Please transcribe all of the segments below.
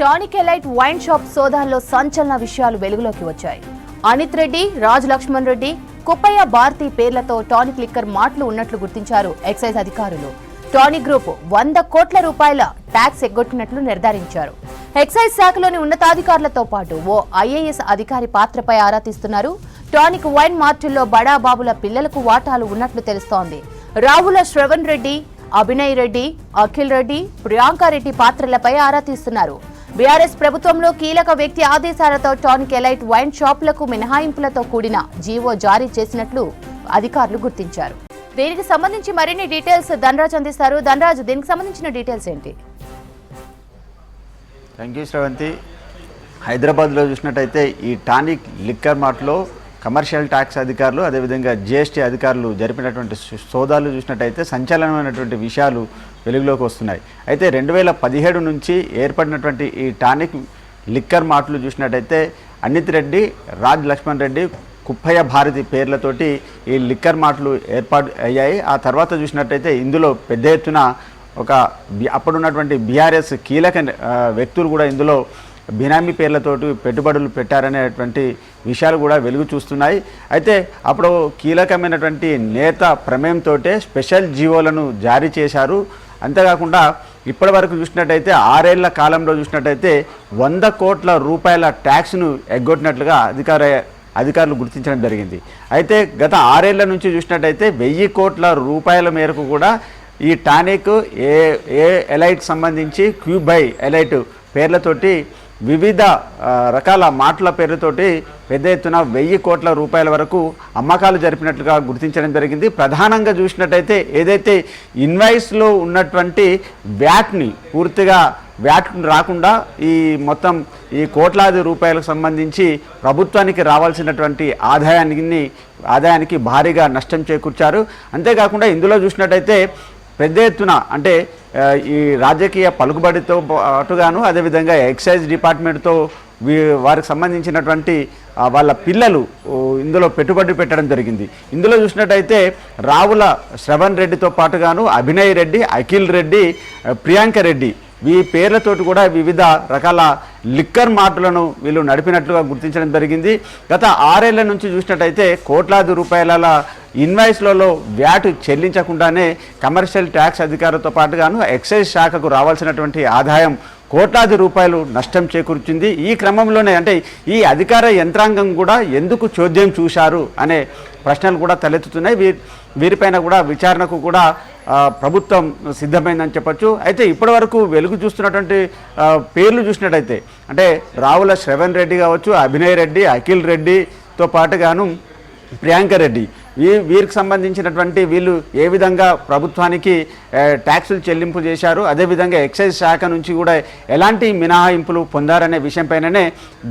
Tonic elite wine shop సోదాల్లో సంచలన విషయాలు వెలుగులోకి వచ్చాయి. అనిత్ రెడ్డి, రాజ్ లక్ష్మణ్ రెడ్డి, కుప్పయ్య భారతి పేర్లతో టానిక్ లిక్కర్ మాటలు ఉన్నట్లు గుర్తించారు ఎక్సైజ్ అధికారులు. టానిక్ గ్రూప్ 100 కోట్ల రూపాయల ట్యాక్స్ ఎగ్గొట్టినట్లు నిర్ధారించారు. ఎక్సైజ్ శాఖలోని ఉన్నతాధికారులతో పాటు ఓ ఐఏఎస్ అధికారి పాత్రపై ఆరా తీస్తున్నారు. టానిక్ వైన్ మార్టుల్లో బడాబాబుల పిల్లలకు వాటాలు ఉన్నట్లు తెలుస్తోంది. రావుల శ్రవణ్ రెడ్డి, అభినయ్ రెడ్డి, అఖిల్ రెడ్డి, ప్రియాంకారెడ్డి పాత్రలపై ఆరా తీస్తున్నారు. బీఆర్ఎస్ ప్రభుత్వంలో కీలక వ్యక్తి ఆదేశాలతో టానిక్ ఎలైట్ వైన్ షాపులకు మినహాయింపులతో కూడిన జీవో జారీ చేసినట్లు అధికారులు గుర్తించారు. దీనికి సంబంధించి మరిన్ని డీటెయిల్స్ ధనరాజ్ అందిస్తారు. ధనరాజ్, దీనికి సంబంధించిన డీటెయిల్స్ ఏంటి? Thank you Sravanthi. హైదరాబాద్లో చూసినట్టయితే ఈ టానిక్ లిక్కర్ మార్ట్లో కమర్షియల్ ట్యాక్స్ అధికారులు అదేవిధంగా జిఎస్టీ అధికారులు జరిపినటువంటి సోదాలు చూసినట్టయితే సంచలనమైనటువంటి విషయాలు వెలుగులోకి వస్తున్నాయి. అయితే 2017 నుంచి ఏర్పడినటువంటి ఈ టానిక్ లిక్కర్ మార్ట్లు చూసినట్టయితే అనిత్ రెడ్డి, రాజ్ లక్ష్మణ్ రెడ్డి, కుప్పయ్య భారతి పేర్లతోటి ఈ లిక్కర్ మార్ట్లు ఏర్పాటు అయ్యాయి. ఆ తర్వాత చూసినట్టయితే ఇందులో పెద్ద ఎత్తున అప్పుడున్నటువంటి బీఆర్ఎస్ కీలక వ్యక్తులు కూడా ఇందులో బినామీ పేర్లతోటి పెట్టుబడులు పెట్టారనేటువంటి విషయాలు కూడా వెలుగు చూస్తున్నాయి. అయితే అప్పుడు కీలకమైనటువంటి నేత ప్రమేయంతో స్పెషల్ జీవోలను జారీ చేశారు. అంతేకాకుండా ఇప్పటి వరకు చూసినట్టయితే 6 ఏళ్ల కాలంలో చూసినట్టయితే 100 కోట్ల రూపాయల ట్యాక్స్ను ఎగ్గొట్టినట్లుగా అధికారులు గుర్తించడం జరిగింది. అయితే గత 6 ఏళ్ల నుంచి చూసినట్టయితే 1000 కోట్ల రూపాయల మేరకు కూడా ఈ టానిక్ ఏ ఎలైట్ సంబంధించి క్యూబ్ బై ఎలైట్ పేర్లతోటి వివిధ రకాల మాటల పేర్లతోటి పెద్ద ఎత్తున 1000 కోట్ల రూపాయల వరకు అమ్మకాలు జరిపినట్లుగా గుర్తించడం జరిగింది. ప్రధానంగా చూసినట్టయితే ఏదైతే ఇన్వాయిస్లో ఉన్నటువంటి వ్యాట్ని పూర్తిగా వ్యాట్ రాకుండా ఈ మొత్తం ఈ కోట్లాది రూపాయలకు సంబంధించి ప్రభుత్వానికి రావాల్సినటువంటి ఆదాయానికి భారీగా నష్టం చేకూర్చారు. అంతేకాకుండా ఇందులో చూసినట్టయితే పెద్ద ఎత్తున అంటే ఈ రాజకీయ పలుకుబడితో పాటుగాను అదేవిధంగా ఎక్సైజ్ డిపార్ట్మెంట్తో వారికి సంబంధించినటువంటి వాళ్ళ పిల్లలు ఇందులో పెట్టుబడి పెట్టడం జరిగింది. ఇందులో చూసినట్టయితే రావుల శ్రవణ్ రెడ్డితో పాటుగాను అభినయ్ రెడ్డి, అఖిల్ రెడ్డి, ప్రియాంక రెడ్డి ఈ పేర్లతోటి కూడా వివిధ రకాల లిక్కర్ మార్టులను వీళ్ళు నడిపినట్లుగా గుర్తించడం జరిగింది. గత 6 ఏళ్ల నుంచి చూసినట్టయితే కోట్లాది రూపాయల ఇన్వాయిస్లలో వ్యాట్ చెల్లించకుండానే కమర్షియల్ ట్యాక్స్ అధికారులతో పాటుగాను ఎక్సైజ్ శాఖకు రావాల్సినటువంటి ఆదాయం కోట్లాది రూపాయలు నష్టం చేకూర్చింది. ఈ క్రమంలోనే అంటే ఈ అధికార యంత్రాంగం కూడా ఎందుకు చోద్యం చూశారు అనే ప్రశ్నలు కూడా తలెత్తుతున్నాయి. వీరిపైన కూడా విచారణకు కూడా ప్రభుత్వం సిద్ధమైందని చెప్పొచ్చు. అయితే ఇప్పటి వరకు వెలుగు చూస్తున్నటువంటి పేర్లు చూసినట్టయితే అంటే రావుల శ్రవణ్ రెడ్డి కావచ్చు, అభినయ్ రెడ్డి, అఖిల్ రెడ్డితో పాటుగాను ప్రియాంక రెడ్డి వీరికి సంబంధించినటువంటి వీళ్ళు ఏ విధంగా ప్రభుత్వానికి ట్యాక్సులు చెల్లింపు చేశారు, అదేవిధంగా ఎక్సైజ్ శాఖ నుంచి కూడా ఎలాంటి మినహాయింపులు పొందారనే విషయంపైననే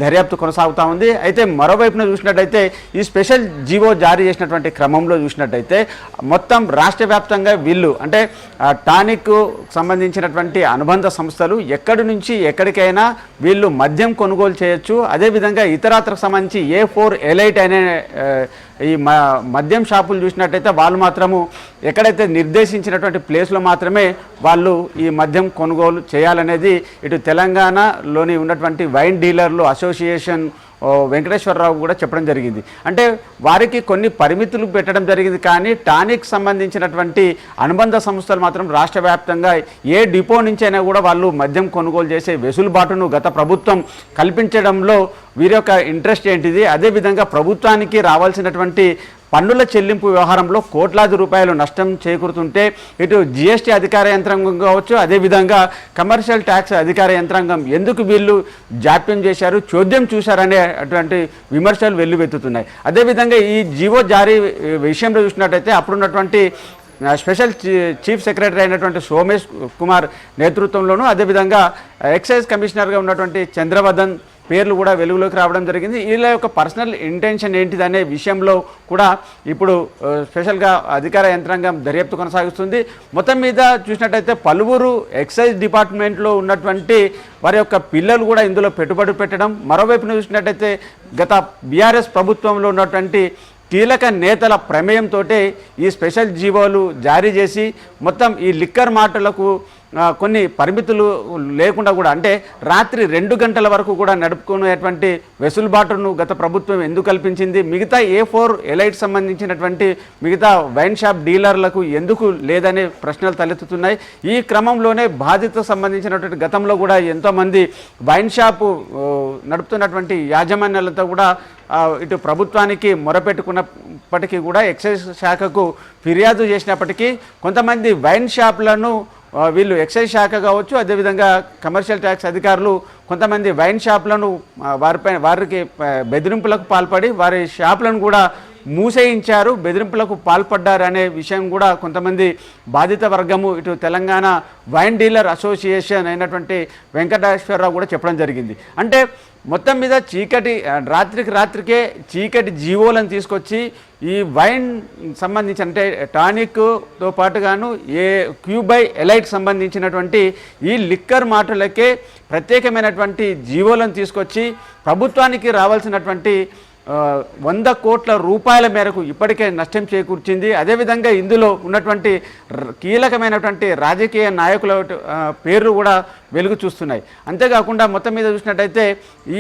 దర్యాప్తు కొనసాగుతూ ఉంది. అయితే మరోవైపున చూసినట్టయితే ఈ స్పెషల్ జీవో జారీ చేసినటువంటి క్రమంలో చూసినట్టయితే మొత్తం రాష్ట్ర వ్యాప్తంగా వీళ్ళు అంటే టానిక్ సంబంధించినటువంటి అనుబంధ సంస్థలు ఎక్కడి నుంచి ఎక్కడికైనా వీళ్ళు మద్యం కొనుగోలు చేయొచ్చు. అదేవిధంగా ఇతరాత్రకు సంబంధించి A4 ఎలైట్ అనే ఈ మద్యం షాపులు చూసినట్టయితే వాళ్ళు మాత్రము ఎక్కడైతే నిర్దేశించినటువంటి ప్లేస్లో మాత్రమే వాళ్ళు ఈ మద్యం కొనుగోలు చేయాలనేది ఇటు తెలంగాణలోని ఉన్నటువంటి వైన్ డీలర్లు అసోసియేషన్ వెంకటేశ్వరరావు కూడా చెప్పడం జరిగింది. అంటే వారికి కొన్ని పరిమితులు పెట్టడం జరిగింది, కానీ టానిక్ సంబంధించినటువంటి అనుబంధ సంస్థలు మాత్రం రాష్ట్ర వ్యాప్తంగా ఏ డిపో నుంచైనా కూడా వాళ్ళు మద్యం కొనుగోలు చేసే వెసులుబాటును గత ప్రభుత్వం కల్పించడంలో వీరి యొక్క ఇంట్రెస్ట్ ఏంటిది, అదేవిధంగా ప్రభుత్వానికి రావాల్సినటువంటి పన్నుల చెల్లింపు వ్యవహారంలో కోట్లాది రూపాయలు నష్టం చేకూరుతుంటే ఇటు జిఎస్టీ అధికార యంత్రాంగం కావచ్చు, అదేవిధంగా కమర్షియల్ ట్యాక్స్ అధికార యంత్రాంగం ఎందుకు వీళ్ళు జాప్యం చేశారు, చోద్యం చూశారనే అటువంటి విమర్శలు వెల్లువెత్తుతున్నాయి. అదేవిధంగా ఈ జీవో జారీ విషయంలో చూసినట్టయితే అప్పుడున్నటువంటి స్పెషల్ చీఫ్ సెక్రటరీ అయినటువంటి సోమేష్ కుమార్ నేతృత్వంలోనూ అదేవిధంగా ఎక్సైజ్ కమిషనర్గా ఉన్నటువంటి చంద్రవర్ధన్ పేర్లు కూడా వెలుగులోకి రావడం జరిగింది. వీళ్ళ యొక్క పర్సనల్ ఇంటెన్షన్ ఏంటిదనే విషయంలో కూడా ఇప్పుడు స్పెషల్గా అధికార యంత్రాంగం దర్యాప్తు కొనసాగిస్తుంది. మొత్తం మీద చూసినట్టయితే పలువురు ఎక్సైజ్ డిపార్ట్మెంట్లో ఉన్నటువంటి వారి యొక్క పిల్లలు కూడా ఇందులో పెట్టుబడి పెట్టడం, మరోవైపున చూసినట్టయితే గత బీఆర్ఎస్ ప్రభుత్వంలో ఉన్నటువంటి కీలక నేతల ప్రమేయంతో ఈ స్పెషల్ జీవోలు జారీ చేసి మొత్తం ఈ లిక్కర్ మార్టులకు కొన్ని పరిమితులు లేకుండా కూడా అంటే రాత్రి 2 గంటల వరకు కూడా నడుపుకునేటువంటి వెసులుబాటును గత ప్రభుత్వం ఎందుకు కల్పించింది, మిగతా A4 ఎలైట్ సంబంధించినటువంటి మిగతా వైన్ షాప్ డీలర్లకు ఎందుకు లేదనే ప్రశ్నలు తలెత్తుతున్నాయి. ఈ క్రమంలోనే బాధిత సంబంధించినటువంటి గతంలో కూడా ఎంతోమంది వైన్ షాపు నడుపుతున్నటువంటి యాజమాన్యాలతో కూడా ఇటు ప్రభుత్వానికి మొరపెట్టుకున్నప్పటికీ కూడా ఎక్సైజ్ శాఖకు ఫిర్యాదు చేసినప్పటికీ కొంతమంది వైన్ షాపులను వీళ్ళు ఎక్సైజ్ శాఖ కావచ్చు, అదేవిధంగా కమర్షియల్ ట్యాక్స్ అధికారులు కొంతమంది వైన్ షాపులను వారికి బెదిరింపులకు పాల్పడి వారి షాపులను కూడా మూసేయించారు, బెదిరింపులకు పాల్పడ్డారు అనే విషయం కూడా కొంతమంది బాధిత వర్గము ఇటు తెలంగాణ వైన్ డీలర్ అసోసియేషన్ అయినటువంటి వెంకటేశ్వరరావు కూడా చెప్పడం జరిగింది. అంటే మొత్తం మీద రాత్రికే చీకటి జీవోలను తీసుకొచ్చి ఈ వైన్ సంబంధించి అంటే టానిక్తో పాటుగాను క్యూబై ఎలైట్ సంబంధించినటువంటి ఈ లిక్కర్ మాటలకే ప్రత్యేకమైనటువంటి జీవోలను తీసుకొచ్చి ప్రభుత్వానికి రావాల్సినటువంటి 100 కోట్ల రూపాయల మేరకు ఇప్పటికే నష్టం చేకూర్చింది. అదేవిధంగా ఇందులో ఉన్నటువంటి కీలకమైనటువంటి రాజకీయ నాయకుల పేర్లు కూడా వెలుగు చూస్తున్నాయి. అంతేకాకుండా మొత్తం మీద చూసినట్టయితే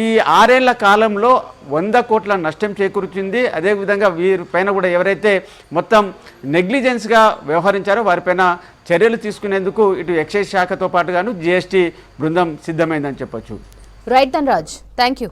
ఈ 6 ఏళ్ల కాలంలో 100 కోట్ల నష్టం చేకూర్చింది. అదేవిధంగా వీరిపైన కూడా ఎవరైతే మొత్తం నెగ్లిజెన్స్గా వ్యవహరించారో వారిపైన చర్యలు తీసుకునేందుకు ఇటు ఎక్సైజ్ శాఖతో పాటుగాను GST బృందం సిద్ధమైందని చెప్పొచ్చు. Right Dhanraj, thank you.